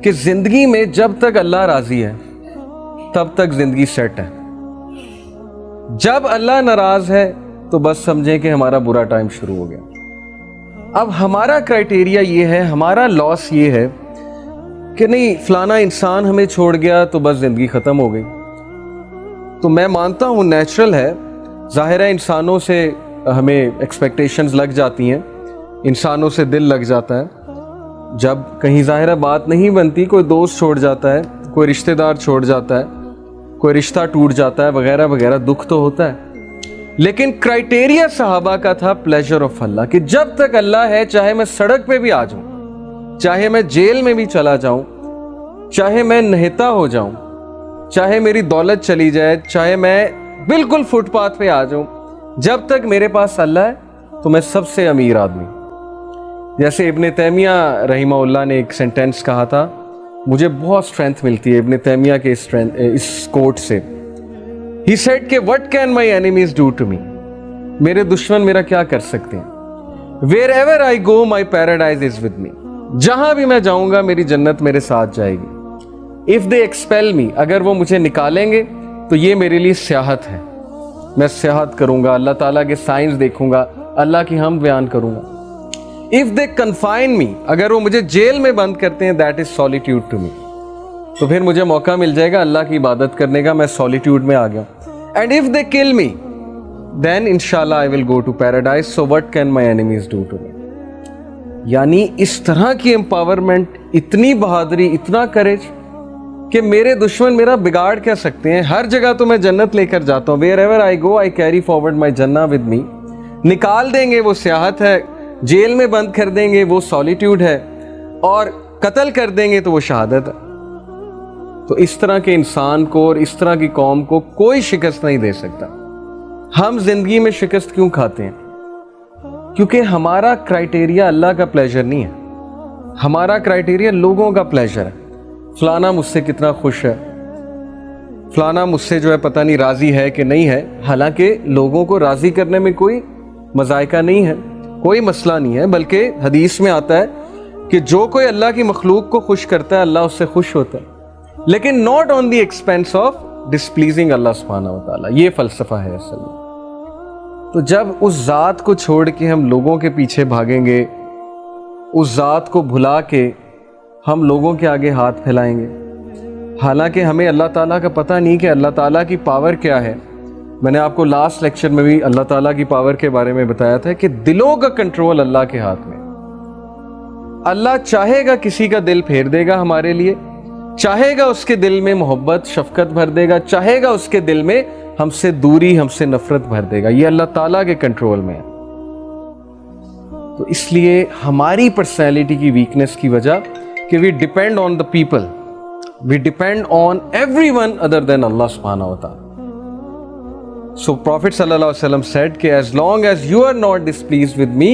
کہ زندگی میں جب تک اللہ راضی ہے تب تک زندگی سیٹ ہے. جب اللہ ناراض ہے تو بس سمجھیں کہ ہمارا برا ٹائم شروع ہو گیا. اب ہمارا کرائٹیریا یہ ہے, ہمارا لاس یہ ہے کہ نہیں فلانا انسان ہمیں چھوڑ گیا تو بس زندگی ختم ہو گئی. تو میں مانتا ہوں نیچرل ہے, ظاہر ہے انسانوں سے ہمیں ایکسپیکٹیشنز لگ جاتی ہیں, انسانوں سے دل لگ جاتا ہے. جب کہیں ظاہرہ بات نہیں بنتی, کوئی دوست چھوڑ جاتا ہے, کوئی رشتہ دار چھوڑ جاتا ہے, کوئی رشتہ ٹوٹ جاتا ہے وغیرہ وغیرہ, دکھ تو ہوتا ہے. لیکن کرائٹیریا صحابہ کا تھا پلیجر آف اللہ, کہ جب تک اللہ ہے چاہے میں سڑک پہ بھی آ جاؤں, چاہے میں جیل میں بھی چلا جاؤں, چاہے میں نہتا ہو جاؤں, چاہے میری دولت چلی جائے, چاہے میں بالکل فٹ پاتھ پہ آ جاؤں, جب تک میرے پاس اللہ ہے تو میں سب سے امیر آدمی. جیسے ابن تیمیہ رحمہ اللہ نے ایک سینٹینس کہا تھا, مجھے بہت اسٹرینتھ ملتی ہے ابن تیمیہ کے اس کوٹ سے. He said کہ what can my enemies do to me, میرے دشمن میرا کیا کر سکتے ہیں. Wherever I go my paradise is with me, جہاں بھی میں جاؤں گا میری جنت میرے ساتھ جائے گی. If they expel me, اگر وہ مجھے نکالیں گے تو یہ میرے لیے سیاحت ہے, میں سیاحت کروں گا, اللہ تعالیٰ کے سائنس دیکھوں گا, اللہ کی حمد بیان کروں گا. If they confine me, اگر وہ مجھے جیل میں بند کرتے ہیں, that is solitude to me, تو پھر مجھے موقع مل جائے گا اللہ کی عبادت کرنے کا, میں سولیٹیوڈ میں آ گیا. And if they kill me, then inshallah I will go to paradise, so what can my enemies do to me. یعنی اس طرح کی امپاورمنٹ, اتنی بہادری, اتنا کریج کہ میرے دشمن میرا بگاڑ کیا سکتے ہیں. ہر جگہ تو میں جنت لے کر جاتا ہوں. Wherever I go I carry forward my jannah with me. نکال دیں گے وہ سیاحت ہے, جیل میں بند کر دیں گے وہ سولیٹیوڈ ہے, اور قتل کر دیں گے تو وہ شہادت ہے. تو اس طرح کے انسان کو اور اس طرح کی قوم کو کوئی شکست نہیں دے سکتا. ہم زندگی میں شکست کیوں کھاتے ہیں؟ کیونکہ ہمارا کرائٹیریا اللہ کا پلیجر نہیں ہے, ہمارا کرائٹیریا لوگوں کا پلیجر ہے. فلانا مجھ سے کتنا خوش ہے, فلانا مجھ سے جو ہے پتہ نہیں راضی ہے کہ نہیں ہے. حالانکہ لوگوں کو راضی کرنے میں کوئی مذائقہ نہیں ہے, کوئی مسئلہ نہیں ہے, بلکہ حدیث میں آتا ہے کہ جو کوئی اللہ کی مخلوق کو خوش کرتا ہے اللہ اس سے خوش ہوتا ہے, لیکن not on the expense of displeasing Allah سبحانہ و تعالیٰ. یہ فلسفہ ہے اصل میں. تو جب اس ذات کو چھوڑ کے ہم لوگوں کے پیچھے بھاگیں گے, اس ذات کو بھلا کے ہم لوگوں کے آگے ہاتھ پھیلائیں گے, حالانکہ ہمیں اللہ تعالیٰ کا پتہ نہیں کہ اللہ تعالیٰ کی پاور کیا ہے. میں نے آپ کو لاسٹ لیکچر میں بھی اللہ تعالیٰ کی پاور کے بارے میں بتایا تھا کہ دلوں کا کنٹرول اللہ کے ہاتھ میں. اللہ چاہے گا کسی کا دل پھیر دے گا ہمارے لیے, چاہے گا اس کے دل میں محبت شفقت بھر دے گا, چاہے گا اس کے دل میں ہم سے دوری ہم سے نفرت بھر دے گا. یہ اللہ تعالیٰ کے کنٹرول میں ہے. تو اس لیے ہماری پرسنالٹی کی ویکنس کی وجہ کہ we depend on the people, we depend on everyone other than Allah سبحانہ و تعالیٰ. سو پروفٹ صلی اللہ علیہ وسلم said کہ as long as you are not displeased with me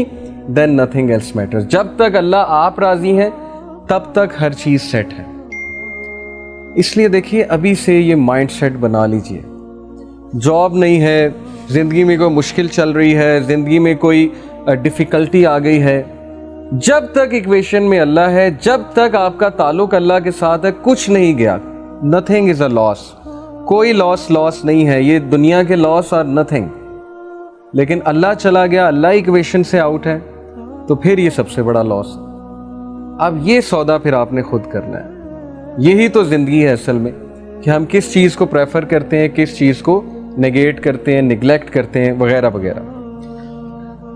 then nothing else matters. جب تک اللہ آپ راضی ہیں تب تک ہر چیز سیٹ ہے. اس لیے دیکھیے ابھی سے یہ مائنڈ سیٹ بنا لیجئے. جاب نہیں ہے, زندگی میں کوئی مشکل چل رہی ہے, زندگی میں کوئی ڈیفیکلٹی آ گئی ہے, جب تک ایکویشن میں اللہ ہے, جب تک آپ کا تعلق اللہ کے ساتھ ہے, کچھ نہیں گیا. نتھنگ از اے لاس, کوئی لاس نہیں ہے. یہ دنیا کے لاس آر نتھنگ. لیکن اللہ چلا گیا, اللہ ایکویشن سے آؤٹ ہے, تو پھر یہ سب سے بڑا لاس. اب یہ سودا پھر آپ نے خود کرنا ہے. یہی تو زندگی ہے اصل میں, کہ ہم کس چیز کو پریفر کرتے ہیں, کس چیز کو نیگیٹ کرتے ہیں, نگلیکٹ کرتے ہیں وغیرہ وغیرہ.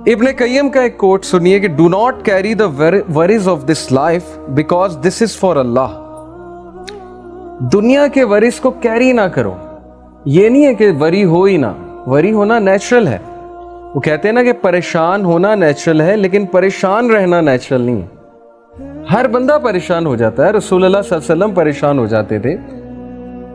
ابن قیم کا ایک کوٹ سنیے کہ do not carry the worries of this life because this is for Allah. دنیا کے ورریز کو کیری نہ کرو. یہ نہیں ہے کہ وری ہو ہی نہ, وری ہونا نیچرل ہے. وہ کہتے ہیں نا کہ پریشان ہونا نیچرل ہے, لیکن پریشان رہنا نیچرل نہیں ہے. ہر بندہ پریشان ہو جاتا ہے. رسول اللہ صلی اللہ علیہ وسلم پریشان ہو جاتے تھے,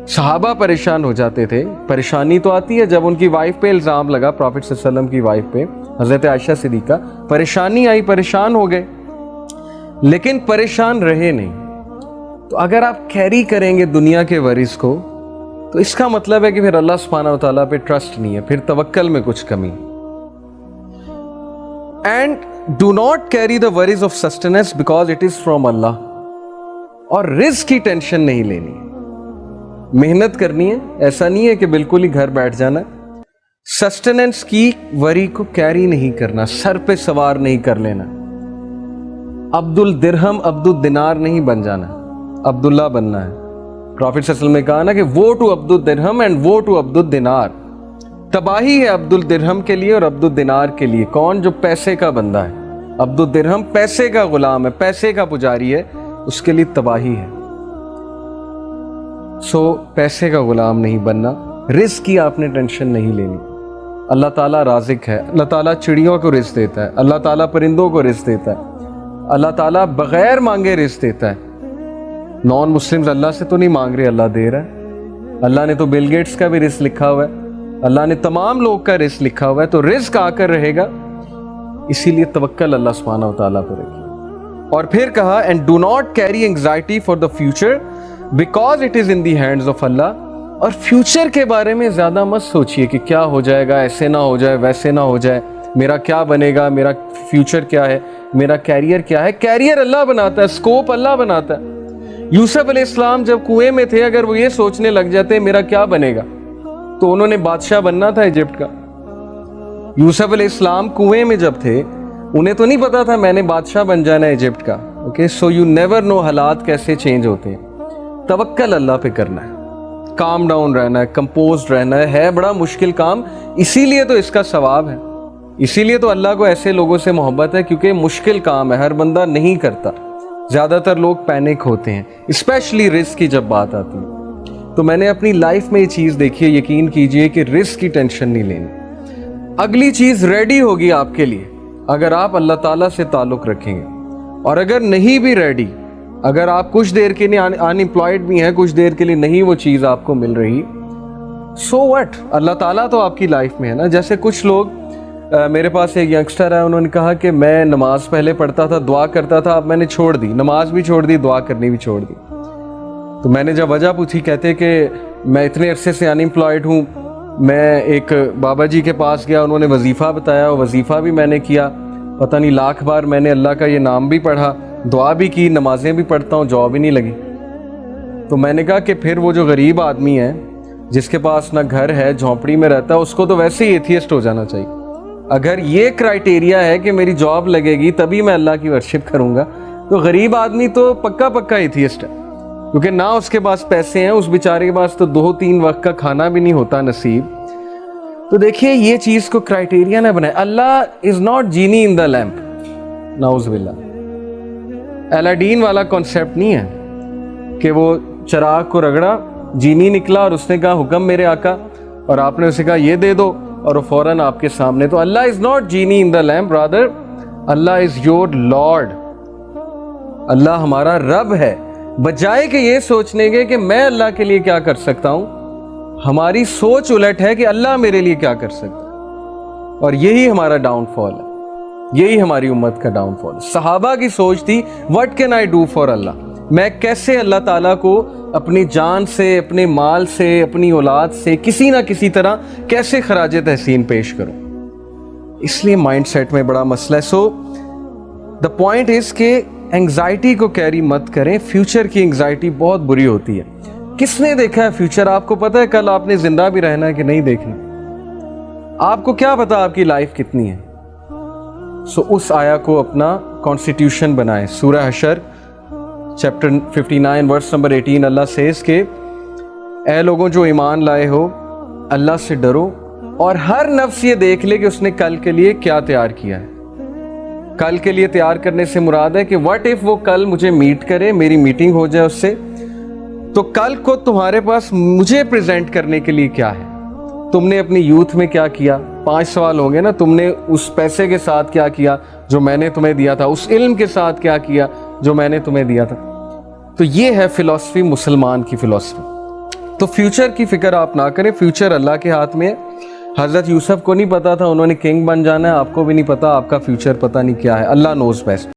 صحابہ پریشان ہو جاتے تھے. پریشانی تو آتی ہے جب ان کی وائف پہ الزام لگا, پروفٹ صلی اللہ علیہ وسلم کی وائف پہ, حضرت عائشہ صدیقہ, پریشانی آئی, پریشان ہو گئے, لیکن پریشان رہے نہیں. تو اگر آپ کیری کریں گے دنیا کے ورریز کو, تو اس کا مطلب ہے کہ پھر اللہ سبحانہ و تعالیٰ پہ ٹرسٹ نہیں ہے, پھر توکل میں کچھ کمی. And do not carry the worries of sustenance because it is from Allah. اور رزق کی ٹینشن نہیں لینی ہے. محنت کرنی ہے, ایسا نہیں ہے کہ بالکل ہی گھر بیٹھ جانا ہے. سسٹیننس کی وری کو کیری نہیں کرنا, سر پہ سوار نہیں کر لینا. عبد الدرہم عبد الدینار نہیں بن جانا, عبداللہ بننا ہے. پروفیٹ صلی اللہ علیہ وسلم نے کہا نا کہ وہ ٹو عبد الدرہم اینڈ وہ ٹو عبد الدینار. تباہی ہے عبد الدرہم کے لیے اور عبد الدینار کے لیے. کون؟ جو پیسے کا بندہ ہے. عبد الدرہم پیسے کا غلام ہے, پیسے کا پجاری ہے, اس کے لیے تباہی ہے. سو پیسے کا غلام نہیں بننا, رزق کی آپ نے ٹینشن نہیں لینی. اللہ تعالیٰ رازق ہے, اللہ تعالیٰ چڑیوں کو رزق دیتا ہے, اللہ تعالیٰ پرندوں کو رزق دیتا ہے, اللہ تعالیٰ بغیر مانگے رزق دیتا ہے. نان مسلمز اللہ سے تو نہیں مانگ رہے, اللہ دے رہا ہے. اللہ نے تو بل گیٹس کا بھی رزق لکھا ہوا ہے, اللہ نے تمام لوگ کا رزق لکھا ہوا ہے, تو رزق آ کر رہے گا. اسی لیے توکل اللہ سبحانہ و تعالیٰ پر رکھیے. اور پھر کہا and do not carry anxiety for the future because it is in the hands of Allah. اور فیوچر کے بارے میں زیادہ مت سوچئے کہ کیا ہو جائے گا, ایسے نہ ہو جائے, ویسے نہ ہو جائے, میرا کیا بنے گا, میرا فیوچر کیا ہے, میرا کیریئر کیا ہے. کیریئر اللہ بناتا ہے, اسکوپ اللہ بناتا ہے. یوسف علیہ السلام جب کنویں میں تھے, اگر وہ یہ سوچنے لگ جاتے میرا کیا بنے گا, تو انہوں نے بادشاہ بننا تھا ایجپٹ کا. یوسف علیہ السلام کنویں میں جب تھے, انہیں تو نہیں پتا تھا میں نے بادشاہ بن جانا ہے ایجپٹ کا. Okay, so you never know حالات کیسے چینج ہوتے ہیں. توکل اللہ پہ کرنا ہے, کام ڈاؤن رہنا ہے, کمپوزڈ رہنا ہے بڑا مشکل کام. اسی لیے تو اس کا ثواب ہے, اسی لیے تو اللہ کو ایسے لوگوں سے محبت ہے, کیونکہ مشکل کام ہے, ہر بندہ نہیں کرتا. زیادہ تر لوگ پینک ہوتے ہیں, اسپیشلی رزق کی جب بات آتی ہے. تو میں نے اپنی لائف میں یہ چیز دیکھی ہے, یقین کیجئے کہ رزق کی ٹینشن نہیں لینی. اگلی چیز ریڈی ہوگی آپ کے لیے اگر آپ اللہ تعالیٰ سے تعلق رکھیں گے. اور اگر نہیں بھی ریڈی, اگر آپ کچھ دیر کے لیے ان امپلائڈ بھی ہیں, کچھ دیر کے لیے نہیں وہ چیز آپ کو مل رہی, سو وٹ, اللہ تعالیٰ تو آپ کی لائف میں ہے نا. جیسے کچھ لوگ, میرے پاس ایک ینگسٹر ہے, انہوں نے کہا کہ میں نماز پہلے پڑھتا تھا, دعا کرتا تھا, اب میں نے چھوڑ دی, نماز بھی چھوڑ دی, دعا کرنی بھی چھوڑ دی. تو میں نے جب وجہ پوچھی, کہتے کہ میں اتنے عرصے سے ان امپلائڈ ہوں. میں ایک بابا جی کے پاس گیا, انہوں نے وظیفہ بتایا, وظیفہ بھی میں نے کیا, پتہ نہیں لاکھ بار میں نے اللہ کا یہ نام بھی پڑھا, دعا بھی کی, نمازیں بھی پڑھتا ہوں, جاب ہی نہیں لگی. تو میں نے کہا کہ پھر وہ جو غریب آدمی ہے جس کے پاس نہ گھر ہے, جھونپڑی میں رہتا ہے, اس کو تو ویسے ہی ایتھیسٹ ہو جانا چاہیے. اگر یہ کرائٹیریا ہے کہ میری جاب لگے گی تبھی میں اللہ کی ورشپ کروں گا, تو غریب آدمی تو پکا ایتھیسٹ ہے, کیونکہ نہ اس کے پاس پیسے ہیں, اس بیچارے کے پاس تو 2-3 وقت کا کھانا بھی نہیں ہوتا نصیب. تو دیکھیے یہ چیز کو کرائٹیریا نہ بنائے. اللہ is not genie in the lamp, نعوذ باللہ. الاڈین والا کانسیپٹ نہیں ہے کہ وہ چراغ کو رگڑا, جینی نکلا اور اس نے کہا حکم میرے آقا, اور آپ نے اسے کہا یہ دے دو, اور وہ فوراً آپ کے سامنے. تو Allah is not genie in the lamp, rather Allah is your lord. Allah ہمارا رب ہے. بجائے کہ یہ سوچنے کے کہ میں اللہ کے لیے کیا کر سکتا ہوں, ہماری سوچ الٹ ہے کہ اللہ میرے لیے کیا کر سکتا ہے. اور یہی ہمارا ڈاؤن فال ہے, یہی ہماری امت کا ڈاؤن فال. صحابہ کی سوچ تھی what can I do for Allah, میں کیسے اللہ تعالیٰ کو اپنی جان سے, اپنے مال سے, اپنی اولاد سے کسی نہ کسی طرح کیسے خراج تحسین پیش کروں. اس لیے مائنڈ سیٹ میں بڑا مسئلہ ہے. سو دا پوائنٹ از کہ انگزائٹی کو کیری مت کریں. فیوچر کی انگزائٹی بہت بری ہوتی ہے. کس نے دیکھا ہے فیوچر؟ آپ کو پتہ ہے کل آپ نے زندہ بھی رہنا ہے کہ نہیں دیکھنا؟ آپ کو کیا پتا آپ کی لائف کتنی ہے؟ سو اس آیا کو اپنا کانسٹیٹیوشن بنائیں. سورہ حشر چیپٹر 59 ورس نمبر 18 اللہ سیز کہ اے لوگوں جو ایمان لائے ہو, اللہ سے ڈرو اور ہر نفس یہ دیکھ لے کہ اس نے کل کے لیے کیا تیار کیا ہے. کل کے لیے تیار کرنے سے مراد ہے کہ واٹ اف وہ کل مجھے میٹ کرے, میری میٹنگ ہو جائے اس سے, تو کل کو تمہارے پاس مجھے پریزنٹ کرنے کے لیے کیا ہے. تم نے اپنی یوتھ میں کیا کیا؟ 5 سوال ہوں گے نا. تم نے اس پیسے کے ساتھ کیا کیا جو میں نے تمہیں دیا تھا؟ اس علم کے ساتھ کیا کیا جو میں نے تمہیں دیا تھا؟ تو یہ ہے فلسفی, مسلمان کی فلسفی. تو فیوچر کی فکر آپ نہ کریں, فیوچر اللہ کے ہاتھ میں ہے. حضرت یوسف کو نہیں پتا تھا انہوں نے کنگ بن جانا ہے, آپ کو بھی نہیں پتا آپ کا فیوچر پتہ نہیں کیا ہے. اللہ نوز بیسٹ.